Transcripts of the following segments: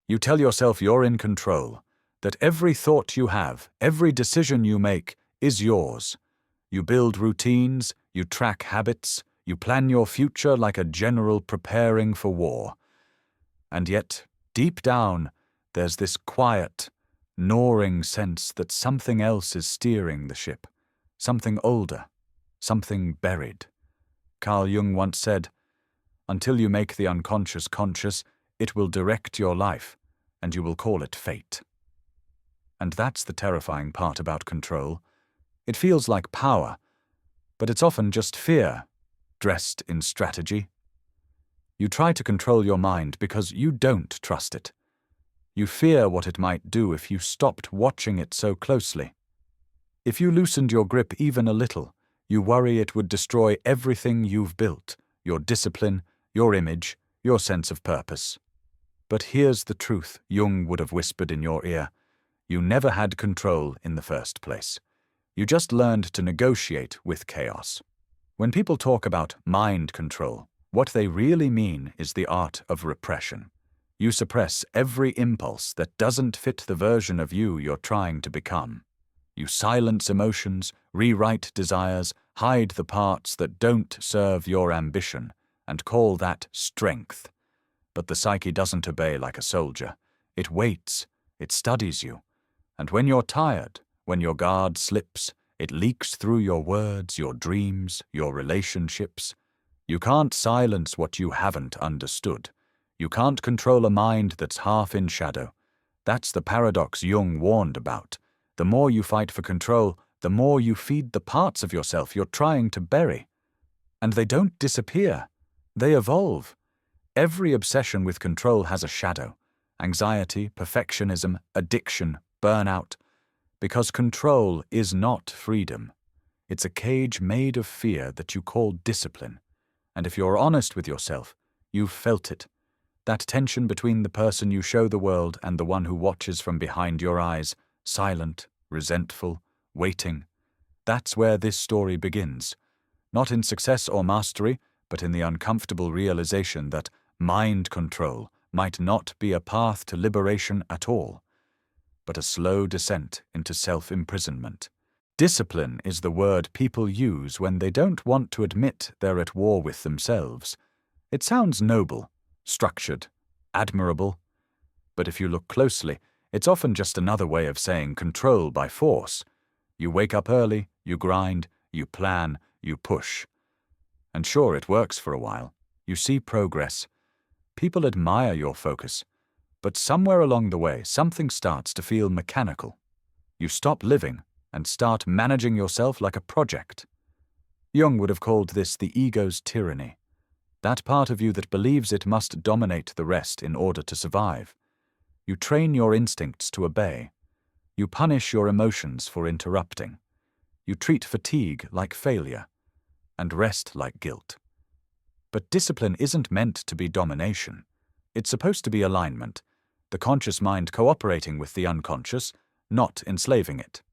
You tell yourself you're in control, that every thought you have, every decision you make, is yours. You build routines, you track habits, you plan your future like a general preparing for war. And yet, deep down, there's this quiet, gnawing sense that something else is steering the ship, something older, something buried. Carl Jung once said, "Until you make the unconscious conscious, it will direct your life, and you will call it fate." And that's the terrifying part about control. It feels like power, but it's often just fear, dressed in strategy. You try to control your mind because you don't trust it. You fear what it might do if you stopped watching it so closely. If you loosened your grip even a little, you worry it would destroy everything you've built, your discipline, your image, your sense of purpose. But here's the truth Jung would have whispered in your ear. You never had control in the first place. You just learned to negotiate with chaos. When people talk about mind control, what they really mean is the art of repression. You suppress every impulse that doesn't fit the version of you you're trying to become. You silence emotions, rewrite desires, hide the parts that don't serve your ambition, and call that strength. But the psyche doesn't obey like a soldier. It waits, it studies you. And when you're tired, when your guard slips, it leaks through your words, your dreams, your relationships. You can't silence what you haven't understood. You can't control a mind that's half in shadow. That's the paradox Jung warned about. The more you fight for control, the more you feed the parts of yourself you're trying to bury. And they don't disappear. They evolve. Every obsession with control has a shadow. Anxiety, perfectionism, addiction, burnout. Because control is not freedom. It's a cage made of fear that you call discipline. And if you're honest with yourself, you've felt it. That tension between the person you show the world and the one who watches from behind your eyes, silent, resentful, waiting. That's where this story begins. Not in success or mastery, but in the uncomfortable realization that mind control might not be a path to liberation at all, but a slow descent into self-imprisonment. Discipline is the word people use when they don't want to admit they're at war with themselves. It sounds noble, structured, admirable. But if you look closely, it's often just another way of saying control by force. You wake up early, you grind, you plan, you push. And sure, it works for a while. You see progress. People admire your focus. But somewhere along the way, something starts to feel mechanical. You stop living and start managing yourself like a project. Jung would have called this the ego's tyranny. That part of you that believes it must dominate the rest in order to survive. You train your instincts to obey. You punish your emotions for interrupting. You treat fatigue like failure, and rest like guilt. But discipline isn't meant to be domination. It's supposed to be alignment, the conscious mind cooperating with the unconscious, not enslaving it.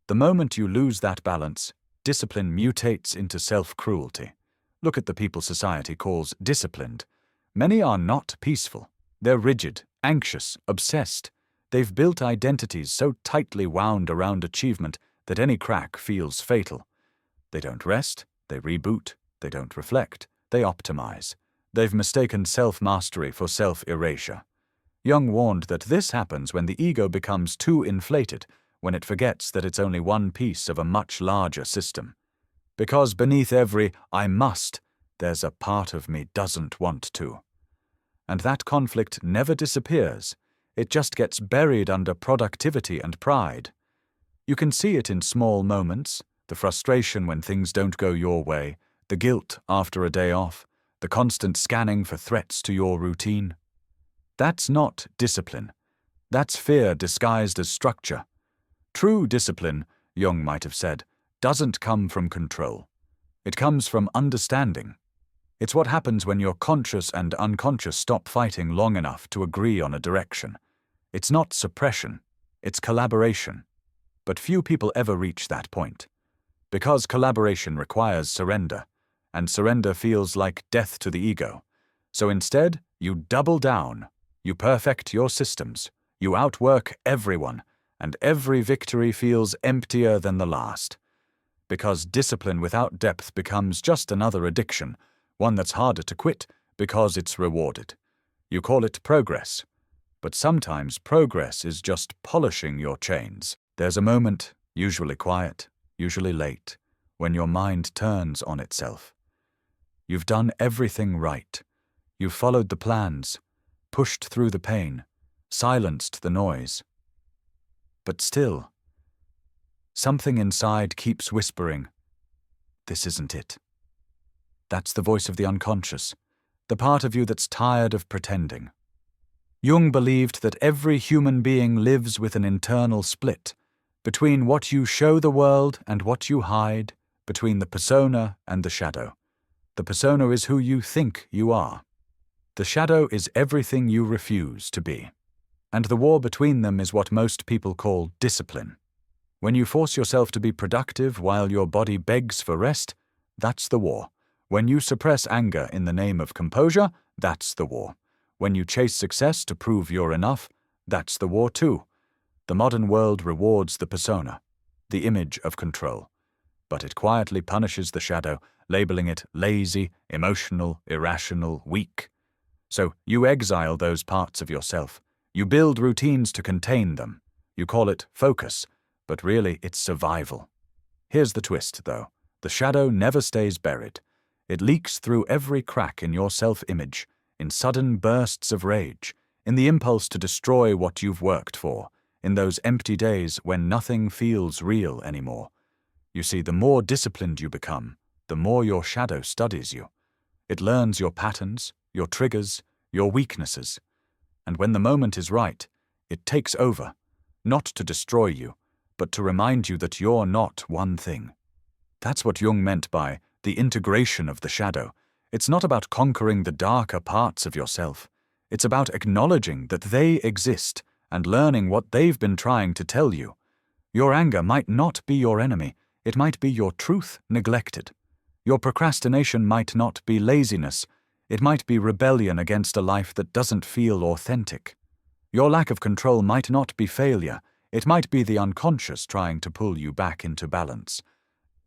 The moment you lose that balance, discipline mutates into self-cruelty. Look at the people society calls disciplined. Many are not peaceful. They're rigid, anxious, obsessed. They've built identities so tightly wound around achievement that any crack feels fatal. They don't rest, they reboot, they don't reflect, they optimize. They've mistaken self-mastery for self-erasure. Jung warned that this happens when the ego becomes too inflated, when it forgets that it's only one piece of a much larger system. Because beneath every "I must," there's a part of me doesn't want to. And that conflict never disappears. It just gets buried under productivity and pride. You can see it in small moments, the frustration when things don't go your way, the guilt after a day off, the constant scanning for threats to your routine. That's not discipline. That's fear disguised as structure. True discipline, Jung might have said, doesn't come from control. It comes from understanding. It's what happens when your conscious and unconscious stop fighting long enough to agree on a direction. It's not suppression, it's collaboration. But few people ever reach that point. Because collaboration requires surrender, and surrender feels like death to the ego. So instead, you double down. You perfect your systems. You outwork everyone, and every victory feels emptier than the last. Because discipline without depth becomes just another addiction, one that's harder to quit because it's rewarded. You call it progress. But sometimes progress is just polishing your chains. There's a moment, usually quiet, usually late, when your mind turns on itself. You've done everything right. You've followed the plans, pushed through the pain, silenced the noise. But still, something inside keeps whispering, "This isn't it." That's the voice of the unconscious, the part of you that's tired of pretending. Jung believed that every human being lives with an internal split between what you show the world and what you hide, between the persona and the shadow. The persona is who you think you are. The shadow is everything you refuse to be. And the war between them is what most people call discipline. When you force yourself to be productive while your body begs for rest, that's the war. When you suppress anger in the name of composure, that's the war. When you chase success to prove you're enough, that's the war too. The modern world rewards the persona, the image of control. But it quietly punishes the shadow, labeling it lazy, emotional, irrational, weak. So you exile those parts of yourself. You build routines to contain them. You call it focus, but really it's survival. Here's the twist, though. The shadow never stays buried. It leaks through every crack in your self-image, in sudden bursts of rage, in the impulse to destroy what you've worked for, in those empty days when nothing feels real anymore. You see, the more disciplined you become, the more your shadow studies you. It learns your patterns, your triggers, your weaknesses. And when the moment is right, it takes over, not to destroy you, but to remind you that you're not one thing. That's what Jung meant by the integration of the shadow. It's not about conquering the darker parts of yourself. It's about acknowledging that they exist and learning what they've been trying to tell you. Your anger might not be your enemy. It might be your truth neglected. Your procrastination might not be laziness. It might be rebellion against a life that doesn't feel authentic. Your lack of control might not be failure. It might be the unconscious trying to pull you back into balance.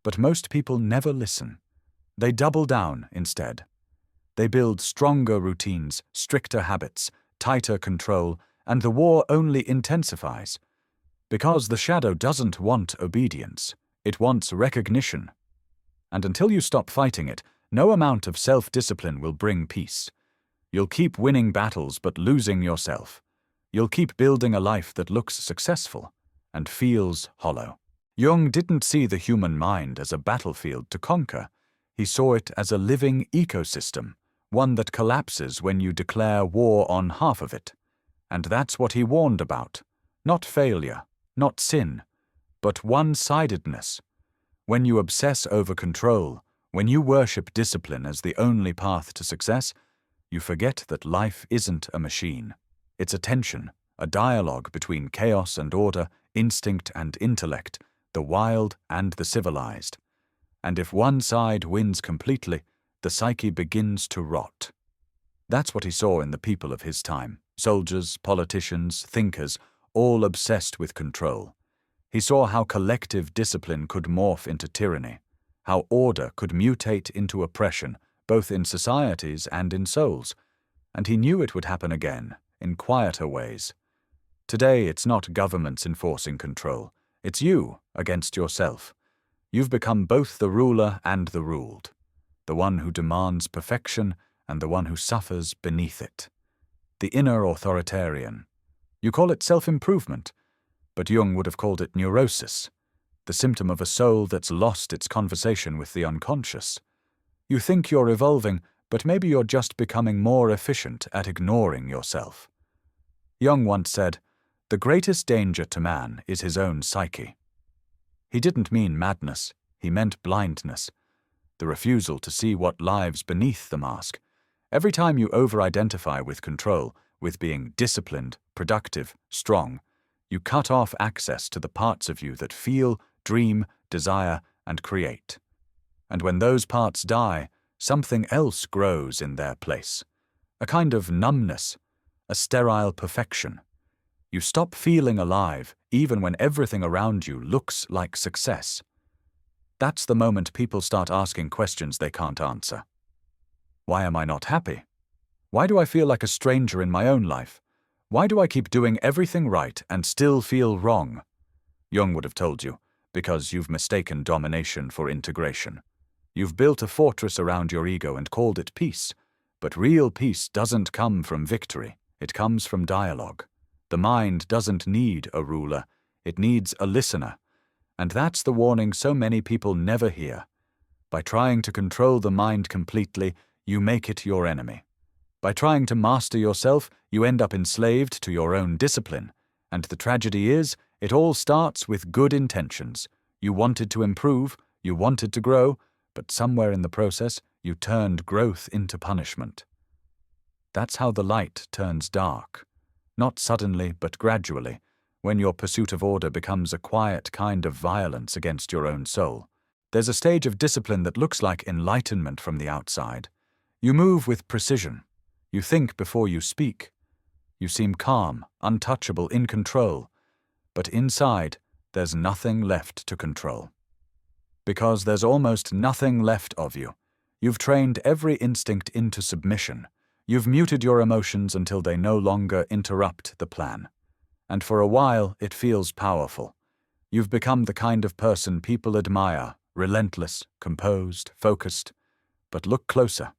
But most people never listen. They double down instead. They build stronger routines, stricter habits, tighter control, and the war only intensifies. Because the shadow doesn't want obedience. It wants recognition. And until you stop fighting it, no amount of self-discipline will bring peace. You'll keep winning battles but losing yourself. You'll keep building a life that looks successful and feels hollow. Jung didn't see the human mind as a battlefield to conquer. He saw it as a living ecosystem, one that collapses when you declare war on half of it. And that's what he warned about. Not failure, not sin, but one-sidedness. When you obsess over control, when you worship discipline as the only path to success, you forget that life isn't a machine. It's a tension, a dialogue between chaos and order, instinct and intellect, the wild and the civilized. And if one side wins completely, the psyche begins to rot. That's what he saw in the people of his time, soldiers, politicians, thinkers, all obsessed with control. He saw how collective discipline could morph into tyranny, how order could mutate into oppression, both in societies and in souls. And he knew it would happen again, in quieter ways. Today, it's not governments enforcing control. It's you against yourself. You've become both the ruler and the ruled, the one who demands perfection and the one who suffers beneath it. The inner authoritarian. You call it self-improvement, but Jung would have called it neurosis, the symptom of a soul that's lost its conversation with the unconscious. You think you're evolving, but maybe you're just becoming more efficient at ignoring yourself. Jung once said, "The greatest danger to man is his own psyche." He didn't mean madness, he meant blindness, the refusal to see what lives beneath the mask. Every time you over-identify with control, with being disciplined, productive, strong, you cut off access to the parts of you that feel, dream, desire, and create. And when those parts die, something else grows in their place. A kind of numbness, a sterile perfection. You stop feeling alive even when everything around you looks like success. That's the moment people start asking questions they can't answer. Why am I not happy? Why do I feel like a stranger in my own life? Why do I keep doing everything right and still feel wrong? Jung would have told you, because you've mistaken domination for integration. You've built a fortress around your ego and called it peace. But real peace doesn't come from victory. It comes from dialogue. The mind doesn't need a ruler. It needs a listener. And that's the warning so many people never hear. By trying to control the mind completely, you make it your enemy. By trying to master yourself, you end up enslaved to your own discipline. And the tragedy is, it all starts with good intentions. You wanted to improve, you wanted to grow, but somewhere in the process, you turned growth into punishment. That's how the light turns dark. Not suddenly, but gradually, when your pursuit of order becomes a quiet kind of violence against your own soul. There's a stage of discipline that looks like enlightenment from the outside. You move with precision. You think before you speak. You seem calm, untouchable, in control. But inside, there's nothing left to control. Because there's almost nothing left of you. You've trained every instinct into submission. You've muted your emotions until they no longer interrupt the plan. And for a while, it feels powerful. You've become the kind of person people admire, relentless, composed, focused. But look closer.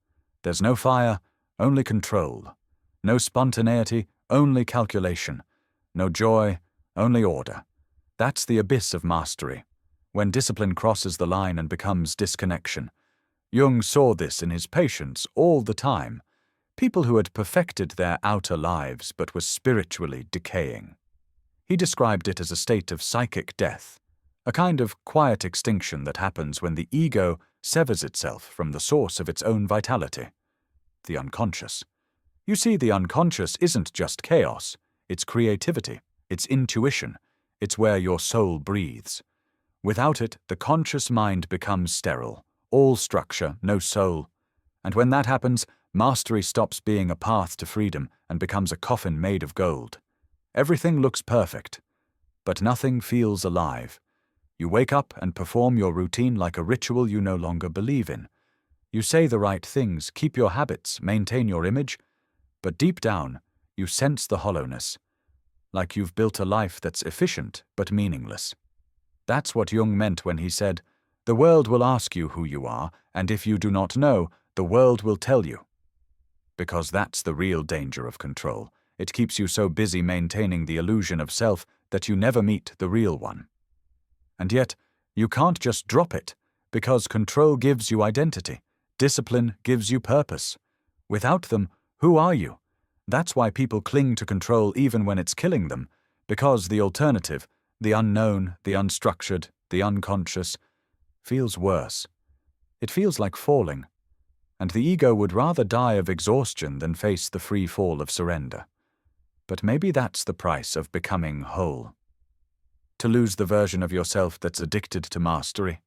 There's no fire, only control. No spontaneity, only calculation. No joy, only order. That's the abyss of mastery, when discipline crosses the line and becomes disconnection. Jung saw this in his patients all the time. People who had perfected their outer lives but were spiritually decaying. He described it as a state of psychic death, a kind of quiet extinction that happens when the ego severs itself from the source of its own vitality, the unconscious. You see, the unconscious isn't just chaos, it's creativity, it's intuition, it's where your soul breathes. Without it, the conscious mind becomes sterile, all structure, no soul. And when that happens, mastery stops being a path to freedom and becomes a coffin made of gold. Everything looks perfect, but nothing feels alive. You wake up and perform your routine like a ritual you no longer believe in. You say the right things, keep your habits, maintain your image, but deep down, you sense the hollowness, like you've built a life that's efficient but meaningless. That's what Jung meant when he said, "The world will ask you who you are, and if you do not know, the world will tell you." Because that's the real danger of control. It keeps you so busy maintaining the illusion of self that you never meet the real one. And yet, you can't just drop it, because control gives you identity. Discipline gives you purpose. Without them, who are you? That's why people cling to control even when it's killing them, because the alternative, the unknown, the unstructured, the unconscious, feels worse. It feels like falling. And the ego would rather die of exhaustion than face the free fall of surrender. But maybe that's the price of becoming whole. To lose the version of yourself that's addicted to mastery.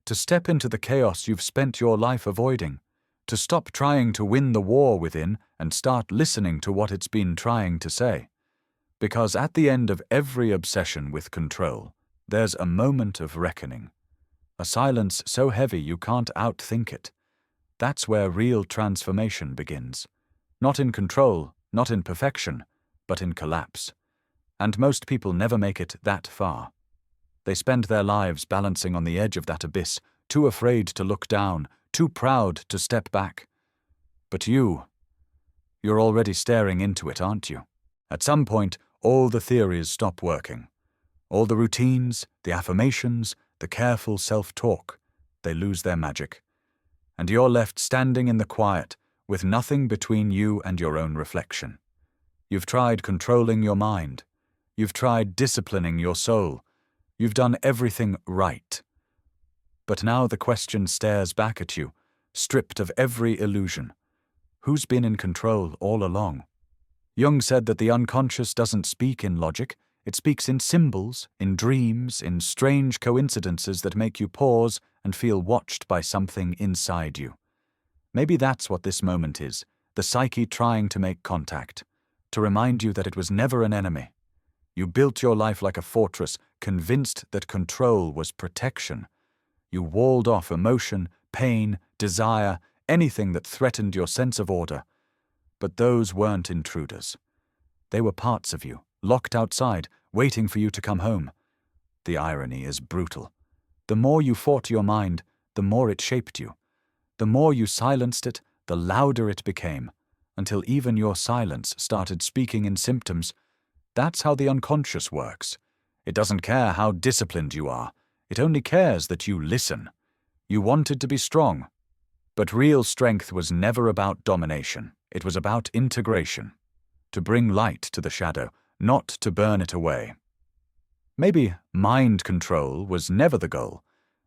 To step into the chaos you've spent your life avoiding. To stop trying to win the war within and start listening to what it's been trying to say. Because at the end of every obsession with control, there's a moment of reckoning. A silence so heavy you can't outthink it. That's where real transformation begins. Not in control, not in perfection, but in collapse. And most people never make it that far. They spend their lives balancing on the edge of that abyss, too afraid to look down, too proud to step back. But you're already staring into it, aren't you? At some point, all the theories stop working. All the routines, the affirmations, the careful self-talk, they lose their magic. And you're left standing in the quiet, with nothing between you and your own reflection. You've tried controlling your mind. You've tried disciplining your soul. You've done everything right. But now the question stares back at you, stripped of every illusion. Who's been in control all along? Jung said that the unconscious doesn't speak in logic. It speaks in symbols, in dreams, in strange coincidences that make you pause and feel watched by something inside you. Maybe that's what this moment is, the psyche trying to make contact. to remind you that it was never an enemy. You built your life like a fortress, convinced that control was protection. You walled off emotion, pain, desire, anything that threatened your sense of order. But those weren't intruders. They were parts of you, locked outside, waiting for you to come home. The irony is brutal. The more you fought your mind, the more it shaped you. The more you silenced it, the louder it became, until even your silence started speaking in symptoms. That's how the unconscious works. It doesn't care how disciplined you are. It only cares that you listen. You wanted to be strong. But real strength was never about domination. It was about integration. To bring light to the shadow, not to burn it away. Maybe mind control was never the goal.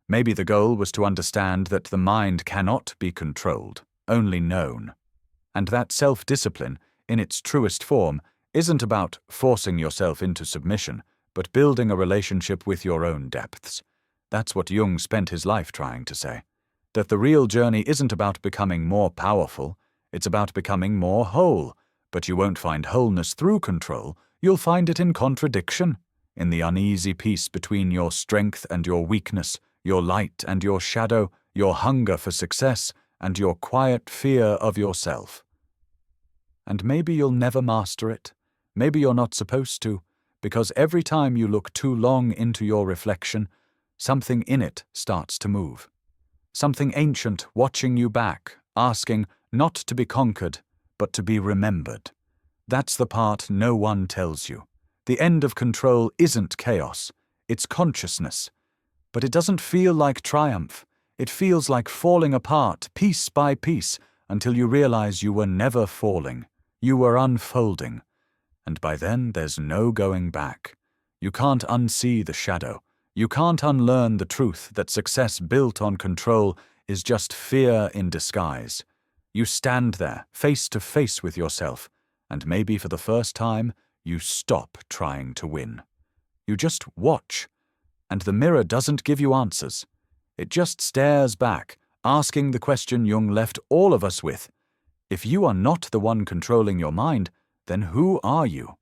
Maybe the goal was to understand that the mind cannot be controlled, only known. And that self-discipline, in its truest form, isn't about forcing yourself into submission, but building a relationship with your own depths. That's what Jung spent his life trying to say. That the real journey isn't about becoming more powerful, it's about becoming more whole. But you won't find wholeness through control, you'll find it in contradiction, in the uneasy peace between your strength and your weakness, your light and your shadow, your hunger for success, and your quiet fear of yourself. And maybe you'll never master it. Maybe you're not supposed to, because every time you look too long into your reflection, something in it starts to move. Something ancient watching you back, asking not to be conquered, but to be remembered. That's the part no one tells you. The end of control isn't chaos, it's consciousness. But it doesn't feel like triumph. It feels like falling apart, piece by piece, until you realize you were never falling. You were unfolding. And by then, there's no going back. You can't unsee the shadow. You can't unlearn the truth that success built on control is just fear in disguise. You stand there, face to face with yourself, and maybe for the first time, you stop trying to win. You just watch. And the mirror doesn't give you answers. It just stares back, asking the question Jung left all of us with. If you are not the one controlling your mind, then who are you?